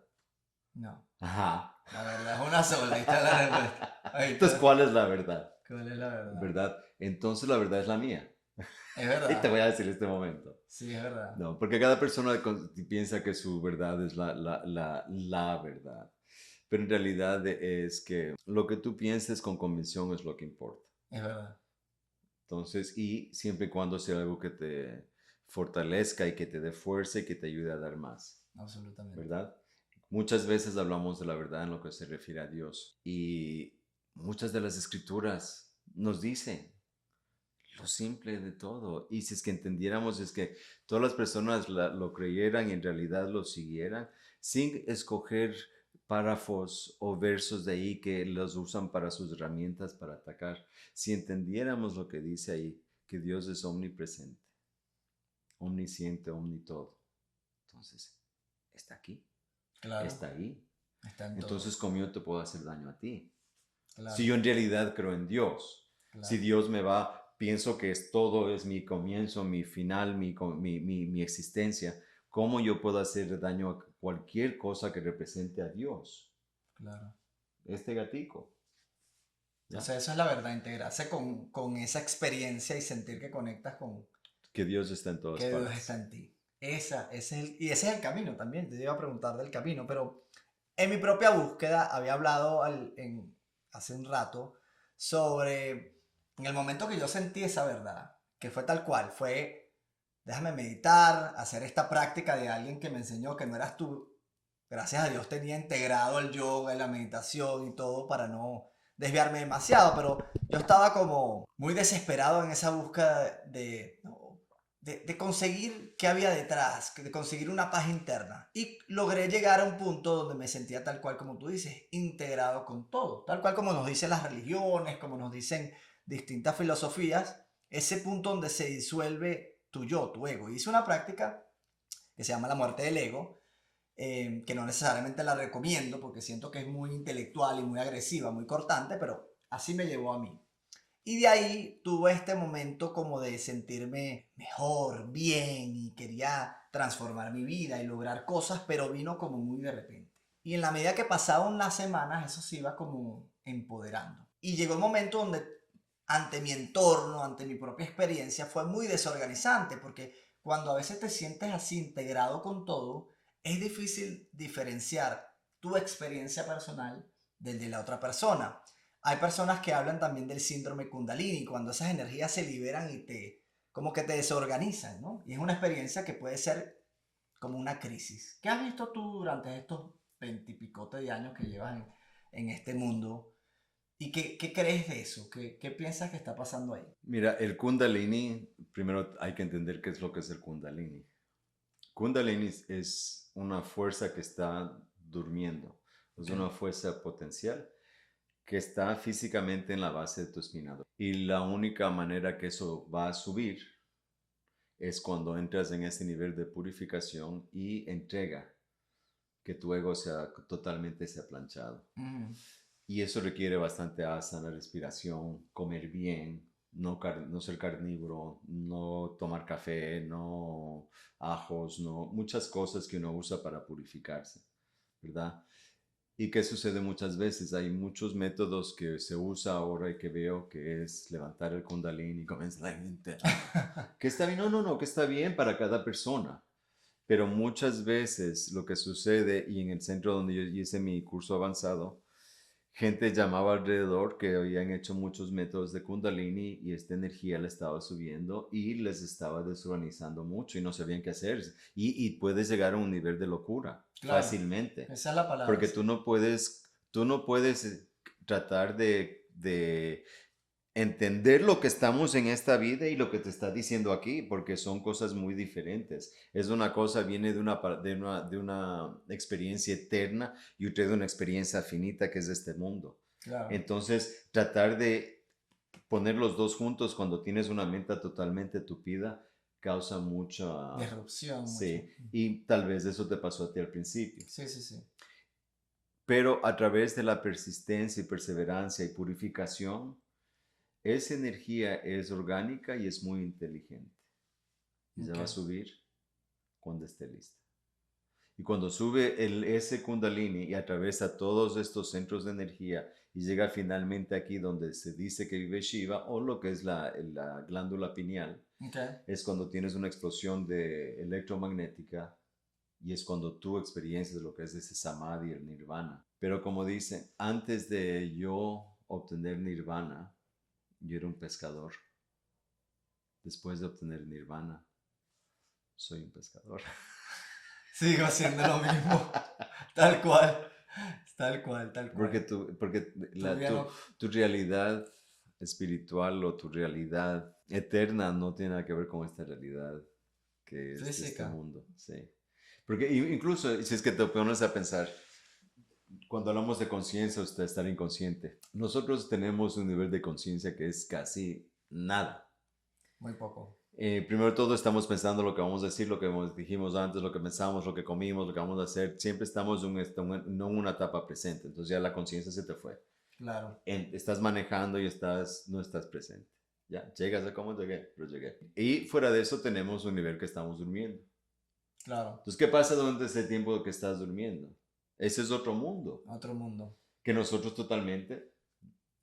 No, Ajá. la verdad es una sola, ahí está la respuesta. Ahí Entonces, está. ¿cuál es la verdad? ¿Cuál es la verdad? ¿Verdad? Entonces la verdad es la mía. Es Y te voy verdad, a decir en este momento. sí, es verdad. No, porque cada persona piensa que su verdad es la verdad. Pero en realidad es que lo que tú pienses con convicción es lo que importa. Es verdad, Entonces, y siempre y cuando sea algo que te fortalezca y que te dé fuerza y que te ayude a dar más, absolutamente. ¿verdad? Muchas veces hablamos de la verdad en lo que se refiere a Dios y muchas de las escrituras nos dicen lo simple de todo. Y si es que entendiéramos, es que todas las personas lo creyeran y en realidad lo siguieran, sin escoger párrafos o versos de ahí que los usan para sus herramientas para atacar. Si entendiéramos lo que dice ahí, que Dios es omnipresente, omnisciente, omnitodo. Entonces, está aquí, Claro, está ahí. está en todo. Entonces, ¿cómo yo te puedo hacer daño a ti? Si Claro, yo en realidad creo en Dios, si claro. Dios me va, pienso que es todo, es mi comienzo, mi final, mi existencia, ¿cómo yo puedo hacer daño a cualquier cosa que represente a Dios? Claro. Este gatico, ¿ya? Entonces eso es la verdad, integrarse con esa experiencia y sentir que conectas con Que Dios está en todas que Dios está partes. en ti. Y ese es el camino también, te iba a preguntar del camino, pero en mi propia búsqueda había hablado hace un rato sobre en el momento que yo sentí esa verdad, que fue tal cual, fue déjame meditar, hacer esta práctica de alguien que me enseñó que no eras tú. Gracias a Dios tenía integrado el yoga y la meditación y todo para no desviarme demasiado, pero yo estaba como muy desesperado en esa búsqueda ¿no? de conseguir qué había detrás, de conseguir una paz interna. Y logré llegar a un punto donde me sentía tal cual como tú dices, integrado con todo, tal cual como nos dicen las religiones, como nos dicen distintas filosofías, ese punto donde se disuelve tu yo, tu ego. Hice una práctica que se llama la muerte del ego, que no necesariamente la recomiendo porque siento que es muy intelectual y muy agresiva, muy cortante, pero así me llevó a mí. Y de ahí tuve este momento como de sentirme mejor, bien, y quería transformar mi vida y lograr cosas, pero vino como muy de repente. Y en la medida que pasaban las semanas, eso se iba como empoderando. Y llegó un momento donde ante mi entorno, ante mi propia experiencia, fue muy desorganizante, porque cuando a veces te sientes así integrado con todo, es difícil diferenciar tu experiencia personal del de la otra persona. Hay personas que hablan también del síndrome Kundalini, cuando esas energías se liberan y como que te desorganizan, ¿no? Y es una experiencia que puede ser como una crisis. ¿Qué has visto tú durante estos veintipicote de años que llevas en este mundo? ¿Y qué crees de eso? ¿Qué piensas que está pasando ahí? Mira, el Kundalini, primero hay que entender qué es lo que es el Kundalini. Kundalini es una fuerza que está durmiendo, es Ok. una fuerza potencial que está físicamente en la base de tu espina. Y la única manera que eso va a subir es cuando entras en ese nivel de purificación y entrega, que tu ego sea totalmente sea planchado. Mm, Y eso requiere bastante asana, respiración, comer bien, no ser carnívoro, no tomar café, no ajos, no muchas cosas que uno usa para purificarse, ¿verdad? ¿Y qué sucede muchas veces? Hay muchos métodos que se usa ahora y que veo que es levantar el kundalini y comienza la gente. Que está bien, no, que está bien para cada persona. Pero muchas veces lo que sucede, y en el centro donde yo hice mi curso avanzado, gente llamaba alrededor que habían hecho muchos métodos de Kundalini y esta energía le estaba subiendo y les estaba desorganizando mucho y no sabían qué hacer. Y puedes llegar a un nivel de locura Claro, fácilmente, esa es la palabra, porque sí. tú no puedes tratar de entender lo que estamos en esta vida y lo que te está diciendo aquí, porque son cosas muy diferentes. Es una cosa, viene de una experiencia eterna y otra de una experiencia finita que es este mundo. Claro, Entonces, tratar de poner los dos juntos cuando tienes una mente totalmente tupida causa mucha... disrupción, mucho. Sí, y tal vez eso te pasó a ti al principio. Sí, sí, sí. Pero a través de la persistencia y perseverancia y purificación, esa energía es orgánica y es muy inteligente. Y se Ok, va a subir cuando esté lista. Y cuando sube ese kundalini y atraviesa todos estos centros de energía y llega finalmente aquí donde se dice que vive Shiva o lo que es la glándula pineal, ok. es cuando tienes una explosión de electromagnética y es cuando tú experiencias lo que es ese samadhi, el nirvana. Pero como dice, antes de yo obtener nirvana, yo era un pescador. Después de obtener nirvana, soy un pescador. Sigo haciendo lo mismo. Tal cual. Tal cual, tal Porque, cual. la, Todavía no. tu realidad espiritual o tu realidad eterna no tiene nada que ver con esta realidad que es de este Física. mundo. Sí. Porque incluso si es que te pones a pensar, cuando hablamos de conciencia o de estar inconsciente, nosotros tenemos un nivel de conciencia que es casi nada. Muy poco. Primero de todo estamos pensando lo que vamos a decir, lo que dijimos antes, lo que pensamos, lo que comimos, lo que vamos a hacer. Siempre estamos no en una etapa presente. Entonces ya la conciencia se te fue. Claro, Estás manejando y no estás presente. Ya, llegas a cómo llegué, pero llegué. Y fuera de eso tenemos un nivel que estamos durmiendo. claro. Entonces, ¿qué pasa durante ese tiempo que estás durmiendo? Ese es otro mundo Otro mundo. que nosotros totalmente,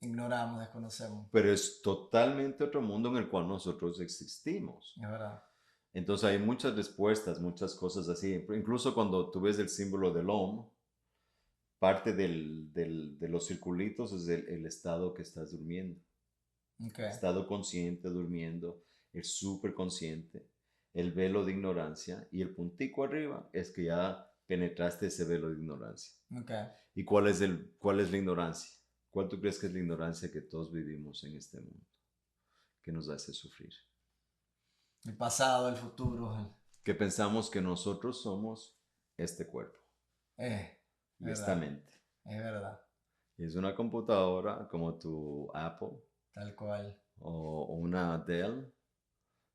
Ignoramos, desconocemos. pero es totalmente otro mundo en el cual nosotros existimos. Es verdad. Entonces hay muchas respuestas, muchas cosas así. Incluso cuando tú ves el símbolo del OM, parte de los circulitos es el estado que estás durmiendo. Ok. Estado consciente, durmiendo, el superconsciente, el velo de ignorancia y el puntico arriba es que ya penetraste ese velo de ignorancia. Ok. ¿Y cuál es la ignorancia? ¿Cuál tú crees que es la ignorancia que todos vivimos en este mundo? Que nos hace sufrir. El pasado, el futuro. Que pensamos que nosotros somos este cuerpo Es y esta verdad. mente. Es verdad. Y es una computadora como tu Apple Tal cual. o una Dell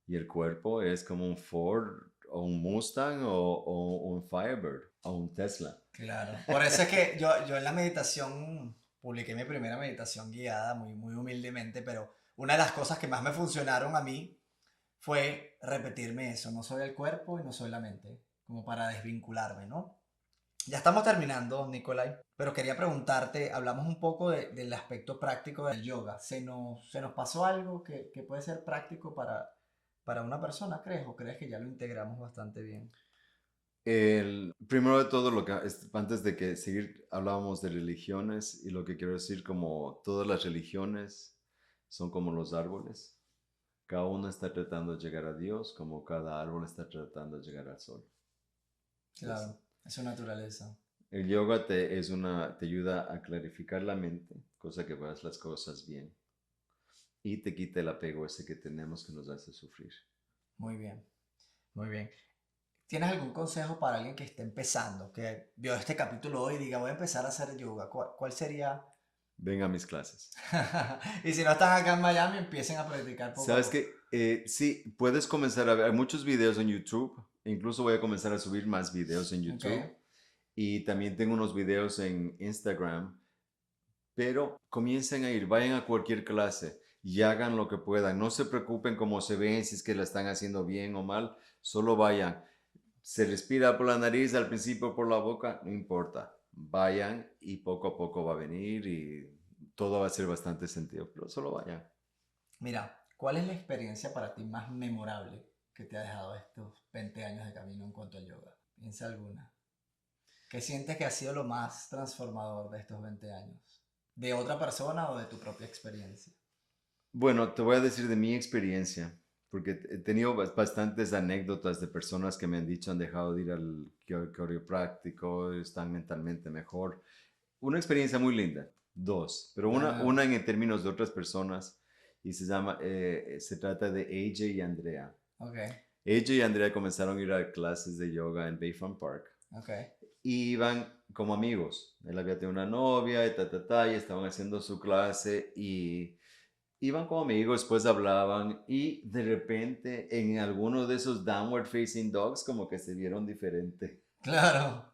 y el cuerpo es como un Ford o un Mustang o un Firebird o un Tesla. Claro. Por eso es que yo en la meditación publiqué mi primera meditación guiada, muy, muy humildemente, pero una de las cosas que más me funcionaron a mí fue repetirme eso. No soy el cuerpo y no soy la mente. Como para desvincularme, ¿no? Ya estamos terminando, Nicolai, pero quería preguntarte, hablamos un poco del aspecto práctico del yoga. ¿Se nos pasó algo que puede ser práctico para una persona, crees? ¿O crees que ya lo integramos bastante bien? Primero de todo, antes de que seguir, hablábamos de religiones y lo que quiero decir, como todas las religiones son como los árboles. Cada uno está tratando de llegar a Dios, como cada árbol está tratando de llegar al sol. Entonces, Claro, es su naturaleza. el yoga te ayuda a clarificar la mente, cosa que veas las cosas bien, y te quita el apego ese que tenemos que nos hace sufrir. Muy bien, muy bien. ¿Tienes algún consejo para alguien que esté empezando, que vio este capítulo hoy y diga, voy a empezar a hacer yoga? ¿Cuál sería? Ven a mis clases. Y si no están acá en Miami, empiecen a practicar poco a Sabes poco. que sí, puedes comenzar a ver, hay muchos videos en YouTube, incluso voy a comenzar a subir más videos en Ok, YouTube y también tengo unos videos en Instagram, pero comiencen a ir, vayan a cualquier clase. y hagan lo que puedan. No se preocupen cómo se ven, si es que la están haciendo bien o mal, solo vayan. Se respira por la nariz, al principio por la boca, no importa. Vayan y poco a poco va a venir y todo va a ser bastante sentido, pero solo vayan. Mira, ¿cuál es la experiencia para ti más memorable que te ha dejado estos 20 años de camino en cuanto al yoga? Piensa alguna. ¿Qué sientes que ha sido lo más transformador de estos 20 años? ¿De otra persona o de tu propia experiencia? Bueno, te voy a decir de mi experiencia, porque he tenido bastantes anécdotas de personas que me han dicho han dejado de ir al quiropráctico, están mentalmente mejor. Una experiencia muy linda, dos, pero Déjame ver. una en términos de otras personas y se trata de AJ y Andrea. Ok, AJ y Andrea comenzaron a ir a clases de yoga en Bayfront Park ok. y iban como amigos. Él había tenido una novia y y estaban haciendo su clase y iban como amigos, después hablaban y de repente en alguno de esos downward facing dogs como que se vieron diferente Claro.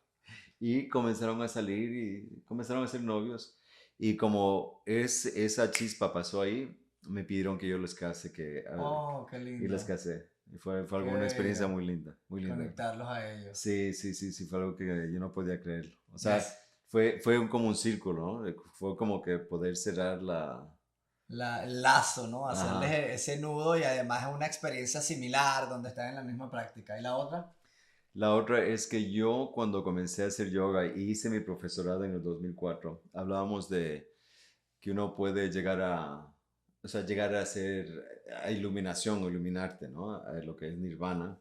y comenzaron a salir y comenzaron a ser novios. Y como esa chispa pasó ahí, me pidieron que yo les case, Oh, qué y les lindo. casé. Y fue Qué algo, una experiencia bello. muy linda, muy linda. Conectarlos a ellos. Sí, sí, sí, sí, fue algo que yo no podía creerlo. O sea, Yes. como un círculo, ¿no? Fue como que poder cerrar El lazo, ¿no? Hacerles Ajá. ese nudo y además es una experiencia similar donde están en la misma práctica. ¿Y la otra? La otra es que yo cuando comencé a hacer yoga y hice mi profesorado en el 2004, hablábamos de que uno puede llegar o sea, llegar a hacer a iluminación o iluminarte, ¿no? A lo que es nirvana.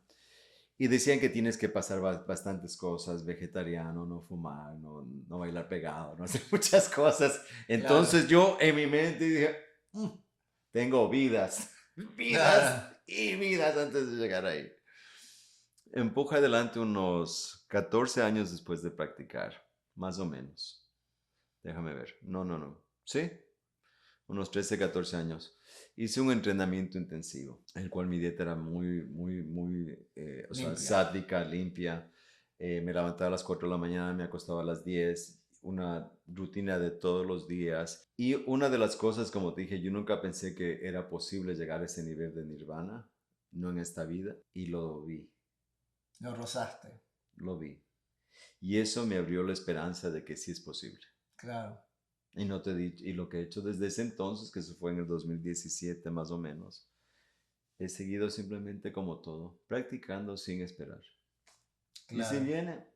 Y decían que tienes que pasar bastantes cosas, vegetariano, no fumar, no bailar pegado, no hacer muchas cosas. Claro, Entonces yo en mi mente dije, "Mm, tengo vidas, vidas claro. y vidas antes de llegar ahí". Empuja adelante unos 14 años después de practicar, más o menos. Déjame ver. No. ¿Sí? Unos 13, 14 años. Hice un entrenamiento intensivo, en el cual mi dieta era muy, o sea, Limpia. sádica, limpia. Me levantaba a las 4 de la mañana, me acostaba a las 10, una rutina de todos los días. Y una de las cosas, como te dije, yo nunca pensé que era posible llegar a ese nivel de nirvana, no en esta vida, y Lo rozaste. lo vi. Y eso me abrió la esperanza de que sí es posible. Claro. Y no te di, y lo que he hecho desde ese entonces, que eso fue en el 2017 más o menos, he seguido simplemente como todo, practicando sin esperar. Y si Claro. viene,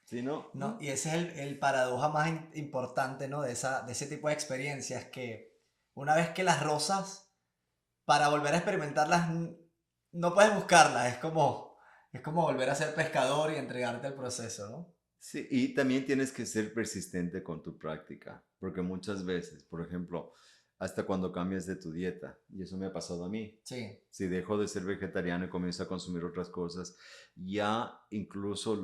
si no, No, y ese es el paradoja más importante, ¿no? De ese tipo de experiencias que una vez que las rozas, para volver a experimentarlas, no puedes buscarlas. Es como volver a ser pescador y entregarte al proceso, ¿no? sí, y también tienes que ser persistente con tu práctica, porque muchas veces, por ejemplo, hasta cuando cambias de tu dieta, y eso me ha pasado a mí, Sí, si dejo de ser vegetariano y comienzo a consumir otras cosas, ya incluso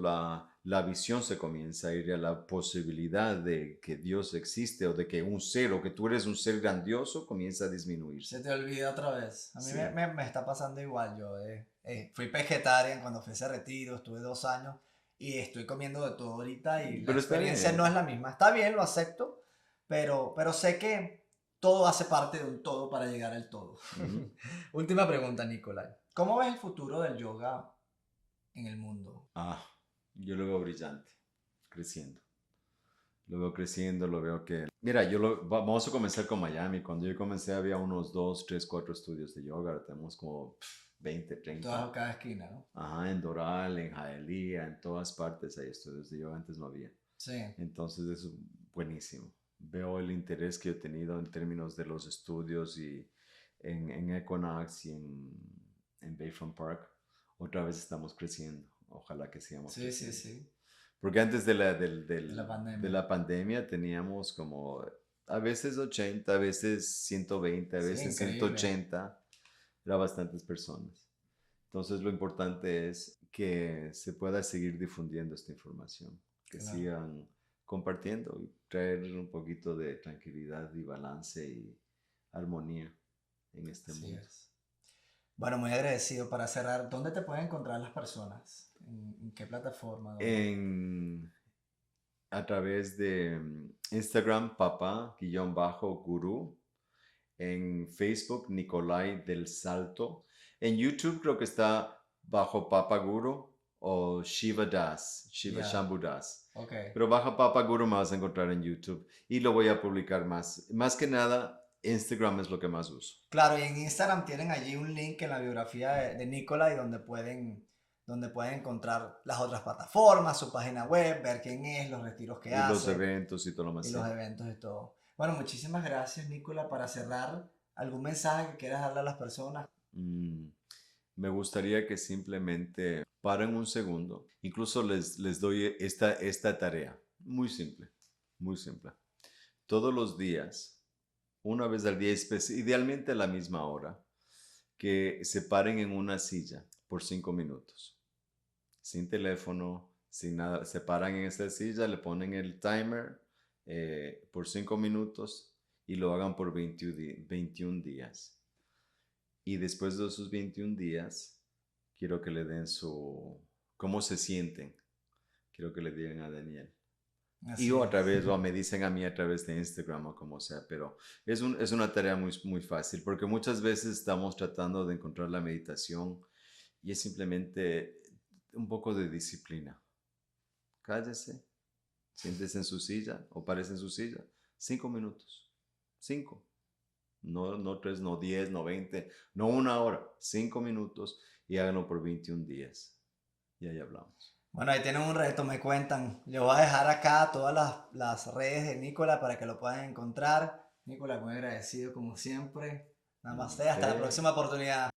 la visión se comienza a ir a la posibilidad de que Dios existe o de que un ser o que tú eres un ser grandioso comienza a se disminuirse. te olvida otra vez. A mí Sí, me está pasando igual. Yo fui vegetarian cuando fui a ese retiro, estuve 2 años y estoy comiendo de todo ahorita y la pero está experiencia no bien. es la misma. Está bien, lo acepto, pero sé que todo hace parte de un todo para llegar al todo. Ujú. Última pregunta, Nicolai. ¿Cómo ves el futuro del yoga en el mundo? Ah, yo lo veo brillante, creciendo. Lo veo creciendo, lo veo que... Mira, vamos a comenzar con Miami. Cuando yo comencé había unos 2, 3, 4 estudios de yoga. Ahora tenemos como 20, En 30. cada esquina, ¿no? Ajá, en Doral, en Hialeah, en todas partes hay estudios de yoga. Antes no había. Sí, Entonces eso es buenísimo. Veo el interés que he tenido en términos de los estudios y en Equinox y en Bayfront Park. Otra vez estamos creciendo. Ojalá que sigamos sí, sí, creciendo. sí. Porque antes De la de pandemia. la pandemia teníamos como a veces 80, a veces 120, a Sí, veces increíble. 180. Era bastantes personas. Entonces lo importante es que se pueda seguir difundiendo esta información, que Claro. sigan compartiendo y traer un poquito de tranquilidad y balance y armonía en este Así mundo. es. Bueno, muy agradecido. Para cerrar, ¿dónde te pueden encontrar las personas? En qué plataforma? ¿Dónde? En, a través de Instagram, papá-gurú. En Facebook, Nicolai del Salto. En YouTube creo que está bajo Papa Guru o Shiva Das, Shiva Ya, Shambhu Das. ok. Pero baja Papa Guru me vas a encontrar en YouTube y lo voy a publicar más. Más que nada, Instagram es lo que más uso. Claro, y en Instagram tienen allí un link en la biografía de Nicolai donde pueden encontrar las otras plataformas, su página web, ver quién es, los retiros que Y los hace eventos y todo lo más. y Sí. los eventos y todo. Bueno, muchísimas gracias, Nicola. Para cerrar, ¿algún mensaje que quieras darle a las personas? Mm, Me gustaría que simplemente paren un segundo. Incluso les doy esta tarea. Muy simple, muy simple. Todos los días, una vez al día, idealmente a la misma hora, que se paren en una silla por 5 minutos. Sin teléfono, sin nada. Se paran en esta silla, le ponen el timer por 5 minutos y lo hagan por 21 días. Y después de esos 21 días, quiero que le den cómo se sienten. Quiero que le digan a Daniel. Así Y o a es. través, o me dicen a mí a través de Instagram o como sea, pero es una tarea muy, muy fácil porque muchas veces estamos tratando de encontrar la meditación y es simplemente un poco de disciplina. Cállese, siéntese en su silla o parece en su silla. 5 minutos. 5. No 3, no 10, no 20, no una hora. 5 minutos y háganlo por 21 días. Y ahí hablamos. Bueno, ahí tienen un reto, me cuentan. Les voy a dejar acá todas las redes de Nicola para que lo puedan encontrar. Nicola, muy agradecido como siempre. Namaste, hasta la Ok. próxima oportunidad.